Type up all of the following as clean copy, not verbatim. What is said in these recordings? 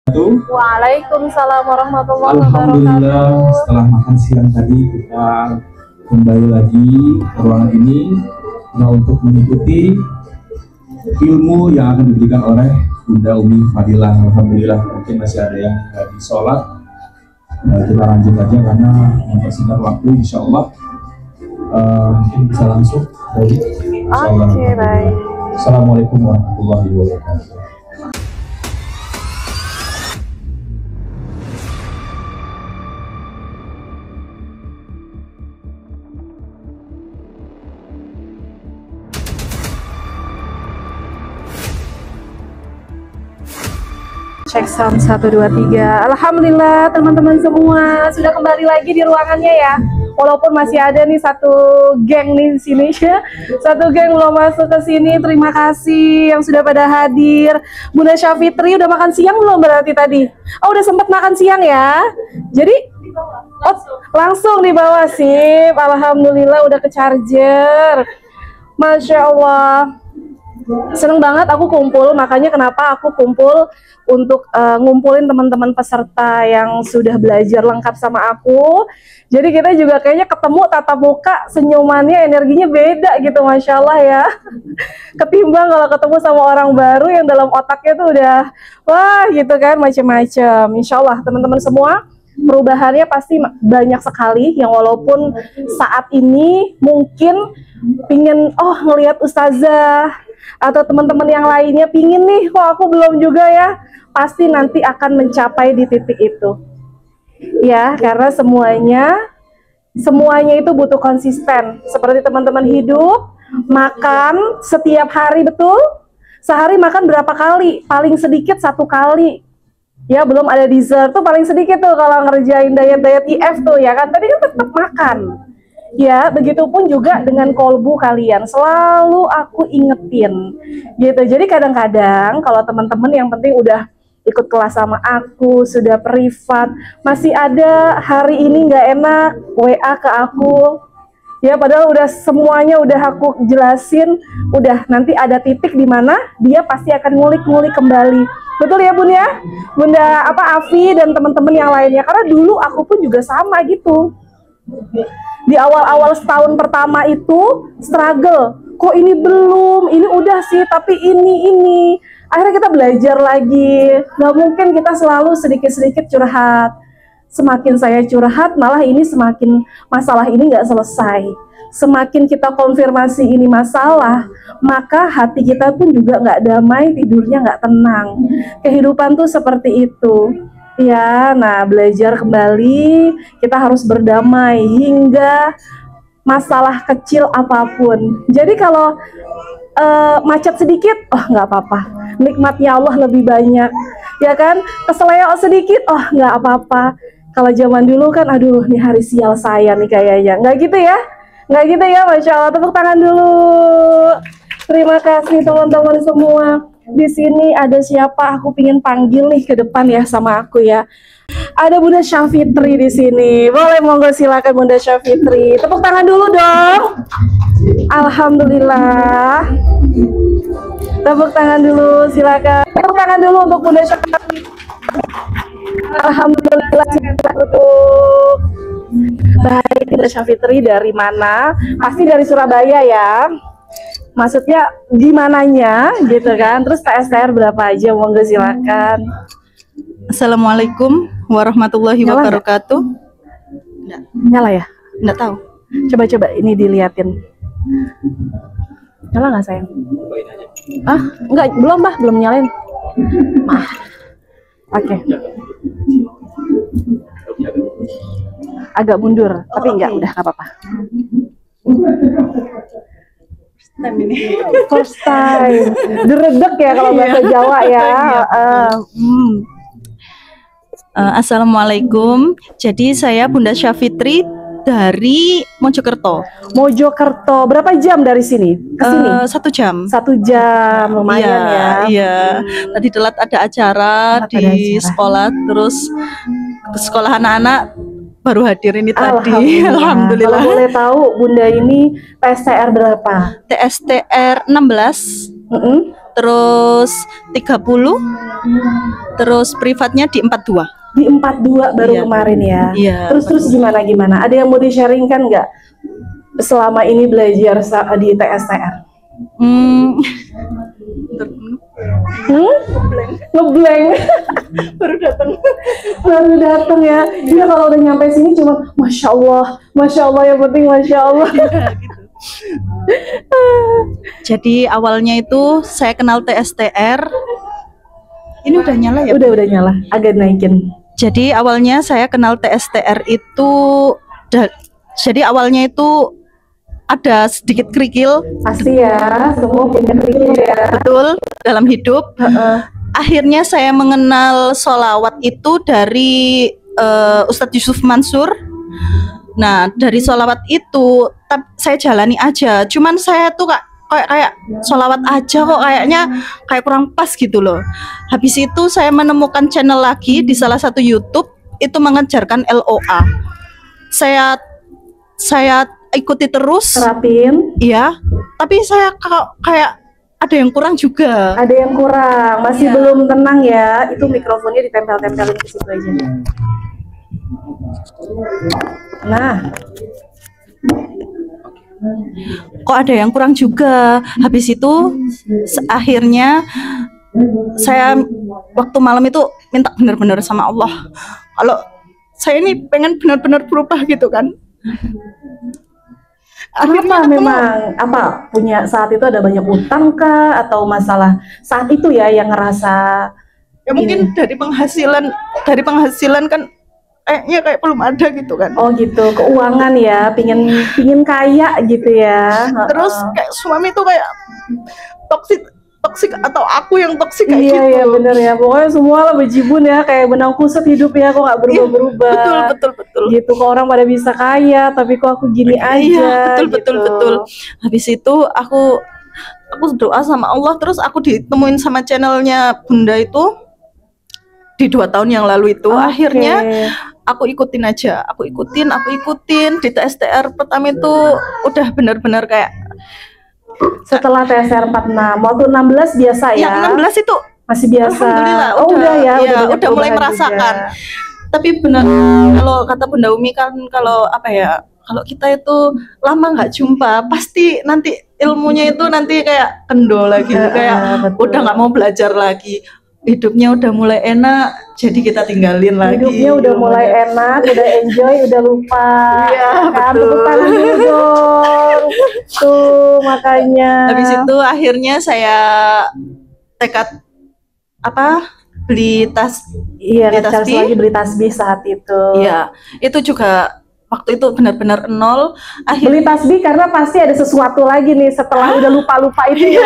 Waalaikumsalam warahmatullahi Alhamdulillah, wabarakatuh. setelah makan siang tadi kita kembali lagi ke ruangan ini untuk mengikuti ilmu yang akan diberikan oleh Bunda Umi Fadilah. Alhamdulillah, mungkin masih ada yang lagi sholat. Kita lanjut aja karena mempersingkat waktu, insya Allah mungkin bisa langsung. Oke, baik. Assalamualaikum warahmatullahi wabarakatuh. Cek sound 1, 2, 3. Alhamdulillah teman-teman semua sudah kembali lagi di ruangannya ya. Walaupun masih ada nih satu geng nih di sini ya. Satu geng belum masuk ke sini. Terima kasih yang sudah pada hadir. Bunda Syafitri udah makan siang belum berarti tadi? Oh, udah sempat makan siang ya. Jadi langsung di bawah sip. Alhamdulillah udah ke charger. Masya Allah. Seneng banget aku kumpul, makanya kenapa aku kumpul untuk ngumpulin teman-teman peserta yang sudah belajar lengkap sama aku. Jadi kita juga kayaknya ketemu tatap muka, senyumannya, energinya beda gitu, Masya Allah ya. Ketimbang kalau ketemu sama orang baru yang dalam otaknya tuh udah wah gitu kan, macam-macam. Insya Allah teman-teman semua perubahannya pasti banyak sekali, yang walaupun saat ini mungkin pingin ngelihat ustazah atau teman-teman yang lainnya pingin nih, kok aku belum juga ya, pasti nanti akan mencapai di titik itu ya, karena semuanya itu butuh konsisten. Seperti teman-teman hidup, makan setiap hari, betul, sehari makan berapa kali? Paling sedikit 1 kali ya, belum ada dessert tuh paling sedikit tuh kalau ngerjain diet IF tuh ya kan, tapi kan tetap makan ya. Begitupun juga dengan kolbu kalian, selalu aku ingetin gitu. Jadi kadang-kadang kalau teman-teman yang penting udah ikut kelas sama aku, sudah privat, masih ada hari ini nggak enak, WA ke aku ya, padahal udah semuanya udah aku jelasin, udah nanti ada titik di mana dia pasti akan ngulik-ngulik kembali. Betul ya Bun ya, Bunda Afi dan teman-teman yang lainnya, karena dulu aku pun juga sama gitu. Di awal-awal setahun pertama itu struggle, kok ini belum, ini udah sih, tapi ini. Akhirnya kita belajar lagi, nggak mungkin kita selalu sedikit-sedikit curhat. Semakin saya curhat, malah ini semakin masalah ini nggak selesai. Semakin kita konfirmasi ini masalah, maka hati kita pun juga nggak damai, tidurnya nggak tenang. Kehidupan tuh seperti itu. Ya, nah belajar kembali, kita harus berdamai hingga masalah kecil apapun. Jadi kalau macet sedikit, nggak apa-apa, nikmatnya Allah lebih banyak, ya kan? Keseleo sedikit, nggak apa-apa. Kalau zaman dulu kan, aduh nih hari sial saya nih kayaknya, nggak gitu ya? Nggak gitu ya, Masya Allah. Tepuk tangan dulu. Terima kasih teman-teman semua. Di sini ada siapa? Aku pingin panggil nih ke depan ya sama aku ya. Ada Bunda Syafitri di sini. Boleh monggo, silakan Bunda Syafitri. Tepuk tangan dulu dong. Alhamdulillah. Tepuk tangan dulu, silakan. Tepuk tangan dulu untuk Bunda Syafitri. Alhamdulillah, untuk baik. Bunda Syafitri dari mana? Pasti dari Surabaya ya. Maksudnya di mananya gitu kan, terus TSTR berapa aja, monggo silakan. Assalamualaikum warahmatullahi wabarakatuh. Nyala ya? Nggak tahu. Coba ini diliatin. Nyala nggak sayang? Enggak, belum Mbah, belum nyalain. Oke. Agak mundur, tapi enggak, udah nggak apa-apa. First time, deredek ya kalau bahasa Jawa ya. Assalamualaikum. Jadi saya Bunda Syafitri dari Mojokerto. Mojokerto, berapa jam dari sini ke sini? 1 jam. 1 jam, lumayan ya. Iya. Tadi telat ada acara di sekolah, terus ke sekolah anak-anak baru hadir ini tadi. Alhamdulillah. Kalau boleh tahu Bunda ini TSTR berapa? TSTR 16. terus 30, terus privatnya di 42. Di 42 baru Iya. kemarin ya. Iya, Terus gimana? Ada yang mau di-sharingkan nggak selama ini belajar di TSTR? Ngeblank. Baru datang. Baru datang ya. Dia kalau udah nyampe sini cuma Masya Allah yang penting Masya Allah. Jadi awalnya itu saya kenal TSTR. Ini udah nyala ya? Udah nyala, agak naikin. Jadi awalnya saya kenal TSTR itu jadi awalnya itu ada sedikit kerikil, Pasti ya, semua punya kerikil ya. betul, dalam hidup. Akhirnya saya mengenal sholawat itu dari Ustadz Yusuf Mansur. Nah, dari sholawat itu saya jalani aja. Cuman saya tuh kayak sholawat aja kok kayaknya kayak kurang pas gitu loh. Habis itu saya menemukan channel lagi di salah satu YouTube itu mengajarkan LOA. Saya ikuti terus, Terapin. iya. Tapi saya kayak ada yang kurang juga. Ada yang kurang, masih Iya. belum tenang ya. Itu mikrofonnya ditempel-tempelin ke situ aja. Nah, Kok ada yang kurang juga. Habis itu akhirnya saya waktu malam itu minta benar-benar sama Allah, kalau saya ini pengen benar-benar berubah gitu kan. apa memang punya saat itu ada banyak utang kah atau masalah saat itu ya yang ngerasa Ya mungkin dari penghasilan kan kayaknya kayak belum ada gitu kan. oh gitu keuangan ya pingin kaya gitu ya. Terus kayak suami tuh kayak toksik atau aku yang toksik kayak iya gitu. iya bener ya pokoknya semua lah bejibun ya kayak benang kusut hidupnya kok nggak berubah Betul. gitu kok orang pada bisa kaya tapi kok aku gini aja Iya, betul. Habis itu aku doa sama Allah, terus aku ditemuin sama channelnya Bunda itu di 2 tahun yang lalu itu. Oke. Akhirnya aku ikutin aja, aku ikutin di TSTR pertama itu udah benar-benar kayak setelah TSR 46 waktu 16 biasa ya yang 16 itu masih biasa. Alhamdulillah, oh udah ya iya, banyak udah mulai perubahan merasakan. juga. Tapi benar kalau kata Bunda Umi kan kalau kalau kita itu lama nggak jumpa pasti nanti ilmunya itu nanti kayak kendor lagi, kayak betul. udah nggak mau belajar lagi. Hidupnya udah mulai enak, jadi kita tinggalin lagi. Hidupnya udah mulai enak, udah enjoy, udah lupa. Iya, kan betul. tepuk tangan dulu dong. Tuh makanya. Habis itu akhirnya saya tekad beli tas. Iya, beli ngecas tasbih. lagi beli tasbih saat itu. Iya, itu juga waktu itu benar-benar nol. Beli tasbih karena pasti ada sesuatu lagi nih setelah udah lupa-lupa itu ya.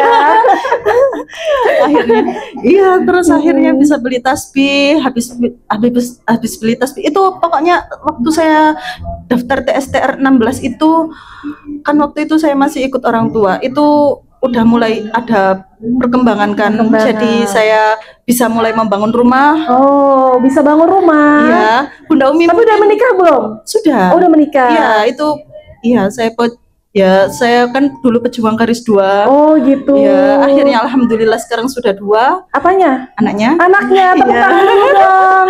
Akhirnya iya, terus akhirnya bisa beli tasbih. Habis beli tasbih itu pokoknya waktu saya daftar TSTR 16 itu kan waktu itu saya masih ikut orang tua, itu udah mulai ada perkembangan kan. Jadi saya bisa mulai membangun rumah. Oh, bisa bangun rumah. Iya, Bunda Umi Tapi udah menikah belum? sudah. Oh, udah menikah. Iya, itu iya saya kan dulu pejuang garis 2. Oh, gitu. Ya, akhirnya alhamdulillah sekarang sudah 2 Apanya? anaknya. Anaknya, tepuk Iya. tangan dulu dong.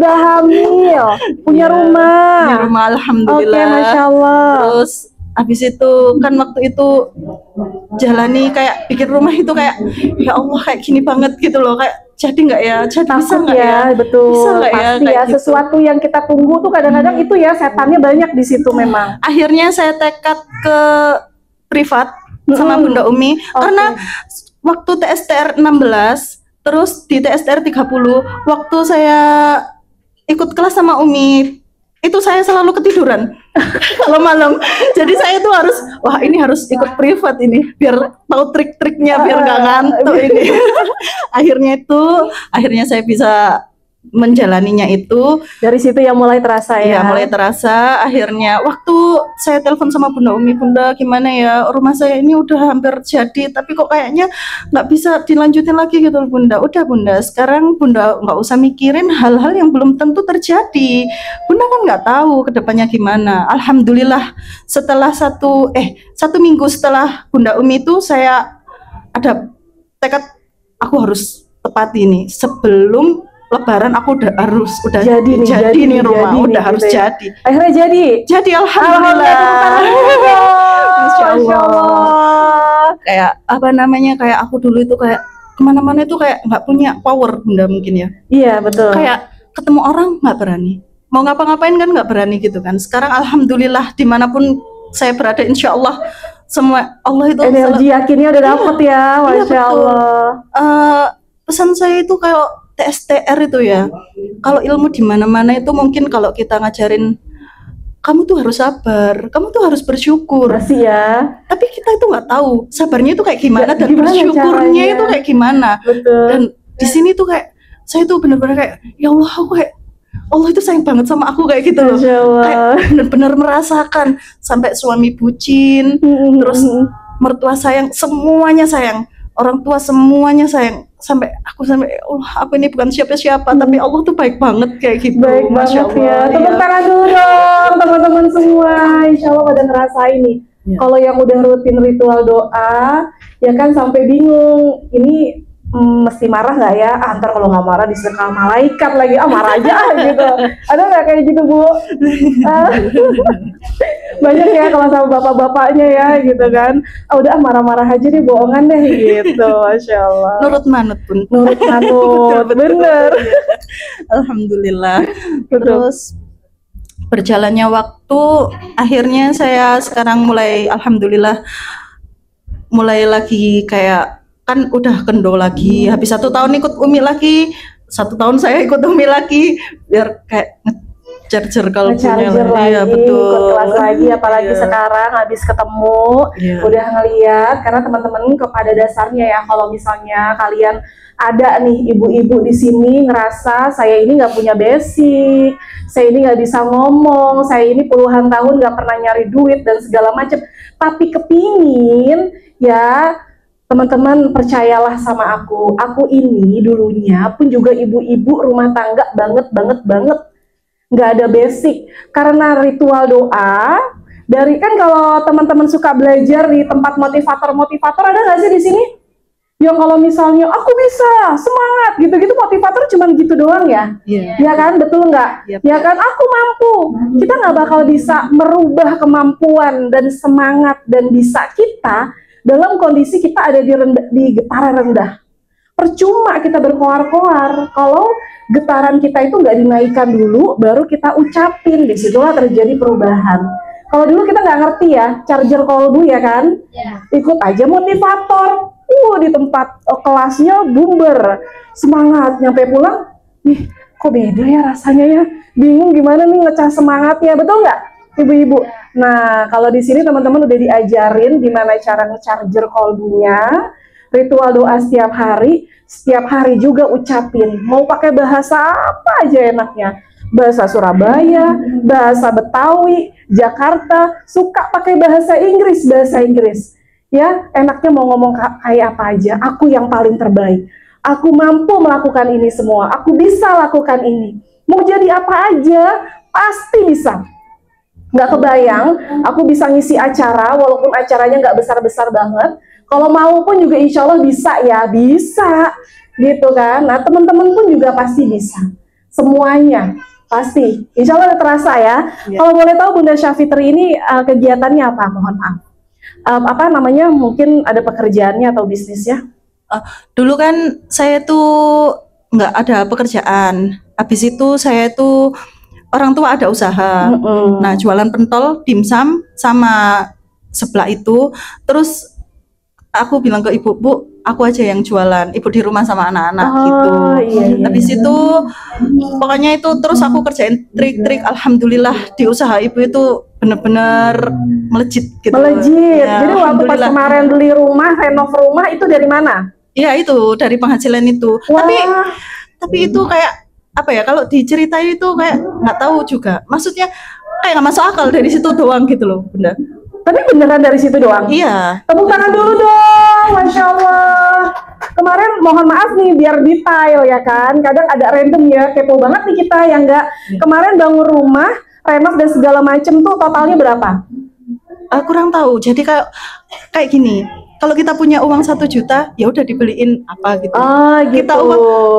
Udah hamil, punya Iya, rumah. punya rumah alhamdulillah. Oke, Masya Allah. Terus habis itu kan waktu itu jalani kayak bikin rumah itu kayak ya Allah kayak gini banget gitu loh, kayak jadi nggak ya, jadi bisa Takut nggak ya, betul. bisa nggak ya, Pasti kayak ya, gitu. sesuatu yang kita tunggu tuh kadang-kadang itu ya setannya banyak di situ memang. Akhirnya saya tekad ke privat sama Bunda Umi karena waktu TSTR 16 terus di TSTR 30 waktu saya ikut kelas sama Umi itu saya selalu ketiduran kalau malam. Jadi saya tuh harus ikut privat ini biar tahu trik-triknya biar nggak ngantuk ini. akhirnya saya bisa menjalaninya itu. Dari situ yang mulai terasa ya. Ya, mulai terasa. Akhirnya waktu saya telepon sama Bunda Umi, Bunda gimana ya, rumah saya ini udah hampir jadi, tapi kok kayaknya nggak bisa dilanjutin lagi gitu Bunda. Udah Bunda, sekarang Bunda nggak usah mikirin hal-hal yang belum tentu terjadi. Bunda kan nggak tahu kedepannya gimana. Alhamdulillah setelah satu minggu setelah Bunda Umi itu saya ada tekad aku harus tepati nih sebelum Lebaran, aku udah Jadi nih rumah, jadi udah nih, harus gitu ya. jadi. Akhirnya jadi. Alhamdulillah. Masya Allah. Kayak apa namanya, kayak aku dulu itu kayak kemana-mana itu kayak nggak punya power Bunda mungkin ya. Iya betul. Kayak ketemu orang nggak berani, mau ngapa-ngapain kan nggak berani gitu kan. Sekarang alhamdulillah dimanapun saya berada, insya Allah semua Allah itu energi yakinnya udah dapet ya, Masya betul. Allah. Pesan saya itu kayak TSTR itu ya, kalau ilmu di mana-mana itu mungkin kalau kita ngajarin kamu tuh harus sabar, kamu tuh harus bersyukur. Masih ya. Tapi kita itu nggak tahu sabarnya itu kayak gimana dan Gimana bersyukurnya caranya? itu kayak gimana. Betul. Dan di sini tuh kayak saya tuh benar-benar kayak ya Allah, aku kayak Allah itu sayang banget sama aku kayak gitu loh. Masya Allah. Kayak benar-benar merasakan sampai suami bucin, terus mertua sayang, semuanya sayang, orang tua semuanya sayang, sampai Allah, aku ini bukan siapa-siapa tapi Allah tuh baik banget kayak gitu. Baik Masya banget ya. Allah, Tepuk iya. tangan dulu dong teman-teman semua. Insya Allah pada ngerasain nih. Ya. Kalau yang udah rutin ritual doa, ya kan sampai bingung. Ini mesti marah nggak ya? Ntar kalau nggak marah disekal malaikat lagi. Marah aja gitu. Ada nggak kayak gitu Bu? Banyak ya kalau sama bapak-bapaknya ya gitu kan. Udah marah-marah aja deh, bohongan deh gitu. Masya Allah. Nurut manut pun. Nurut manut, bener. Alhamdulillah. Betul. Terus berjalannya waktu, akhirnya saya sekarang alhamdulillah mulai lagi kayak kan udah kendor lagi. Habis 1 tahun ikut Umi lagi, 1 tahun saya ikut Umi lagi, biar kayak charger kalbunya Charger lagi, Iya, betul. ikut kelas lagi, apalagi Iya. sekarang habis ketemu, Iya. udah ngeliat, karena teman-teman kepada dasarnya ya, kalau misalnya kalian ada nih ibu-ibu di sini ngerasa saya ini nggak punya basic, saya ini nggak bisa ngomong, saya ini puluhan tahun nggak pernah nyari duit dan segala macam, tapi kepingin ya. Teman-teman percayalah sama aku ini dulunya pun juga ibu-ibu rumah tangga banget, nggak ada basic, karena ritual doa dari kan kalau teman-teman suka belajar di tempat motivator ada nggak sih di sini yang kalau misalnya aku bisa semangat gitu-gitu, motivator cuman gitu doang ya. Iya. Ya kan, betul nggak? Yep. Ya kan, aku mampu. Kita nggak bakal bisa merubah kemampuan dan semangat dan bisa kita dalam kondisi kita ada di getaran rendah. Percuma kita berkoar-koar kalau getaran kita itu nggak dinaikkan dulu, baru kita ucapin, disitulah terjadi perubahan. Kalau dulu kita nggak ngerti ya, charger kolbu ya kan, ikut aja motivator, di tempat kelasnya bumber, semangat, nyampe pulang, ih kok beda ya rasanya ya, bingung gimana nih ngecas semangatnya, betul nggak ibu-ibu? Nah kalau di sini teman-teman udah diajarin gimana cara nge-charger kolbunya, ritual doa setiap hari juga ucapin, mau pakai bahasa apa aja enaknya, bahasa Surabaya, bahasa Betawi, Jakarta, suka pakai bahasa Inggris, ya enaknya mau ngomong kayak apa aja, aku yang paling terbaik, aku mampu melakukan ini semua, aku bisa lakukan ini, mau jadi apa aja, pasti bisa. Nggak kebayang, aku bisa ngisi acara, walaupun acaranya nggak besar-besar banget, kalau mau pun juga insya Allah bisa ya, bisa, gitu kan. Nah teman-teman pun juga pasti bisa, semuanya, pasti, insya Allah terasa ya. Kalau boleh tahu Bunda Syafitri ini kegiatannya apa, mohon maaf? Apa namanya, mungkin ada pekerjaannya atau bisnisnya? Dulu kan saya tuh nggak ada pekerjaan, habis itu saya tuh orang tua ada usaha, nah jualan pentol, dimsum sama sebelah itu. Terus aku bilang ke ibu, Bu, aku aja yang jualan, ibu di rumah sama anak-anak gitu. Iya. Habis itu pokoknya itu terus aku kerjain trik-trik, alhamdulillah di usaha ibu itu bener-bener melejit gitu. Melejit. Ya, Jadi waktu pas kemarin beli rumah, renov rumah itu dari mana? Iya itu dari penghasilan itu. Wah. Tapi itu kayak apa ya, kalau diceritain itu kayak nggak tahu juga. Maksudnya kayak nggak masuk akal dari situ doang gitu loh, Bunda. Tapi beneran dari situ doang? Iya. Tepuk tangan dulu dong, Masya Allah. Kemarin mohon maaf nih biar detail ya kan, kadang ada random ya, kepo banget nih kita yang nggak. Kemarin bangun rumah, renov dan segala macem tuh totalnya berapa? Kurang tahu. Jadi kayak gini, kalau kita punya uang 1 juta, ya udah dibeliin apa gitu. Ah, gitu. Kita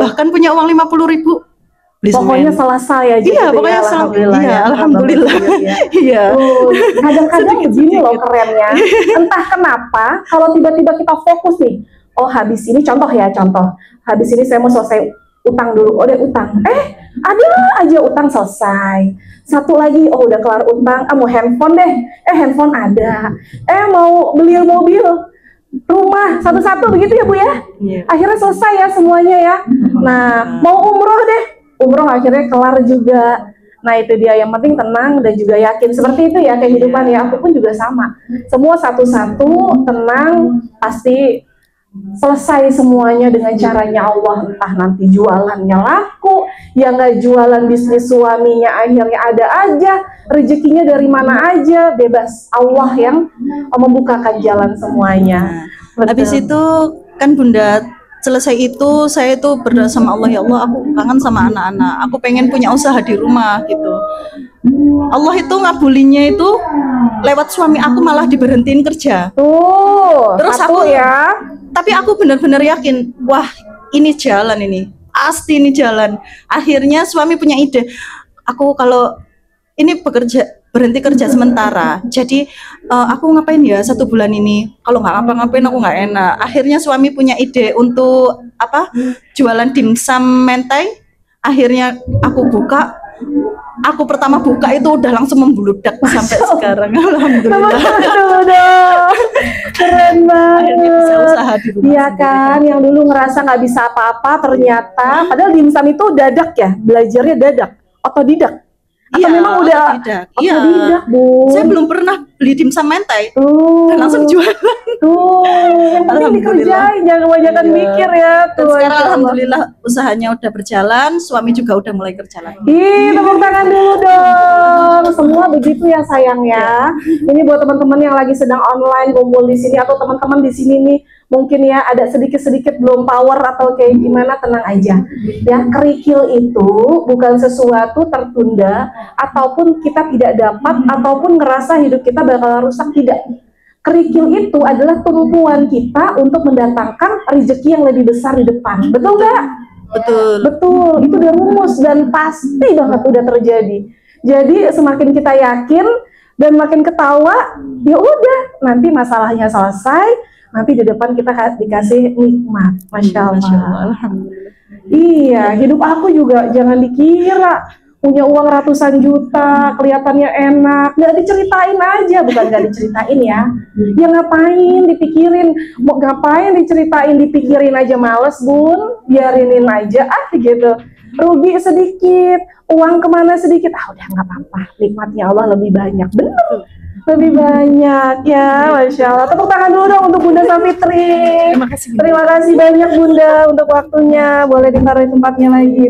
bahkan punya uang 50.000, beli Pokoknya semen. selesai aja. Iya, gitu pokoknya ya, alhamdulillah. iya, ya. alhamdulillah. Ya. Iya. Kadang-kadang begini loh kerennya. Entah kenapa, kalau tiba-tiba kita fokus nih, oh habis ini contoh, habis ini saya mau selesai utang dulu, oh udah utang, ada aja utang selesai. Satu lagi, oh udah kelar utang, mau handphone deh, handphone ada, mau beli mobil, rumah, satu-satu begitu ya Bu ya. Iya. Akhirnya selesai ya semuanya ya. Nah, mau umroh deh, umroh akhirnya kelar juga. Nah itu dia, yang penting tenang dan juga yakin. Seperti itu ya kehidupan ya, aku pun juga sama. Semua satu-satu, tenang, pasti selesai semuanya dengan caranya Allah. Entah nanti jualannya laku, yang nggak jualan bisnis suaminya akhirnya ada aja, rezekinya dari mana aja, bebas. Allah yang membukakan jalan semuanya. Habis itu kan Bunda, selesai itu saya itu berdoa sama Allah, ya Allah aku kangen sama anak-anak, aku pengen punya usaha di rumah gitu. Allah itu ngabulinnya itu lewat suami aku malah diberhentiin kerja. Tuh, Terus satu aku ya. Tapi aku benar-benar yakin, wah ini jalan ini, pasti ini jalan. Akhirnya suami punya ide, aku kalau ini berhenti kerja sementara, jadi aku ngapain ya 1 bulan ini, kalau nggak ngapa-ngapain aku nggak enak. Akhirnya suami punya ide untuk jualan dimsum mentai. Akhirnya aku buka, aku pertama buka itu udah langsung membludak sampai sekarang. Alhamdulillah. Keren Akhirnya bisa banget. usaha di rumah Iya sendiri. kan, yang dulu ngerasa nggak bisa apa-apa, ternyata padahal dimsum itu dadak ya, belajarnya dadak, otodidak. Atau Iya, memang udah otodidak. Iya. otodidak, Bu. Saya belum pernah beli dimsum mentai Tuh, dan langsung jualan. tuh, yang penting Alhamdulillah. dikerjain, jangan kebanyakan Iya. mikir ya. Dan Tuh, sekarang Masya Allah. alhamdulillah usahanya udah berjalan, suami juga udah mulai kerja lagi. Ih, tepuk tangan dulu dong. Semua begitu ya sayang ya. Ini buat teman-teman yang lagi sedang online kumpul di sini, atau teman-teman di sini nih mungkin ya ada sedikit-sedikit belum power atau kayak gimana, tenang aja. Ya, kerikil itu bukan sesuatu tertunda ataupun kita tidak dapat ataupun ngerasa hidup kita bakal rusak, tidak. Kerikil itu adalah tumpuan kita untuk mendatangkan rezeki yang lebih besar di depan. Betul nggak? Betul. Betul, itu udah rumus dan pasti banget udah terjadi. Jadi semakin kita yakin dan makin ketawa, ya udah nanti masalahnya selesai, nanti di depan kita dikasih nikmat. Masya Allah. Alhamdulillah. Iya, hidup aku juga jangan dikira punya uang ratusan juta, kelihatannya enak, nggak diceritain aja, bukan nggak diceritain ya. Ya ngapain dipikirin, mau ngapain diceritain, dipikirin aja males Bun, biarinin aja gitu. Rugi sedikit, uang kemana sedikit, udah nggak apa-apa, nikmatnya Allah lebih banyak, bener. Lebih banyak ya, Masya Allah. Tepuk tangan dulu dong untuk Bunda Safitri. Terima kasih, Bunda. Terima kasih banyak Bunda untuk waktunya, boleh ditaruh di tempatnya lagi.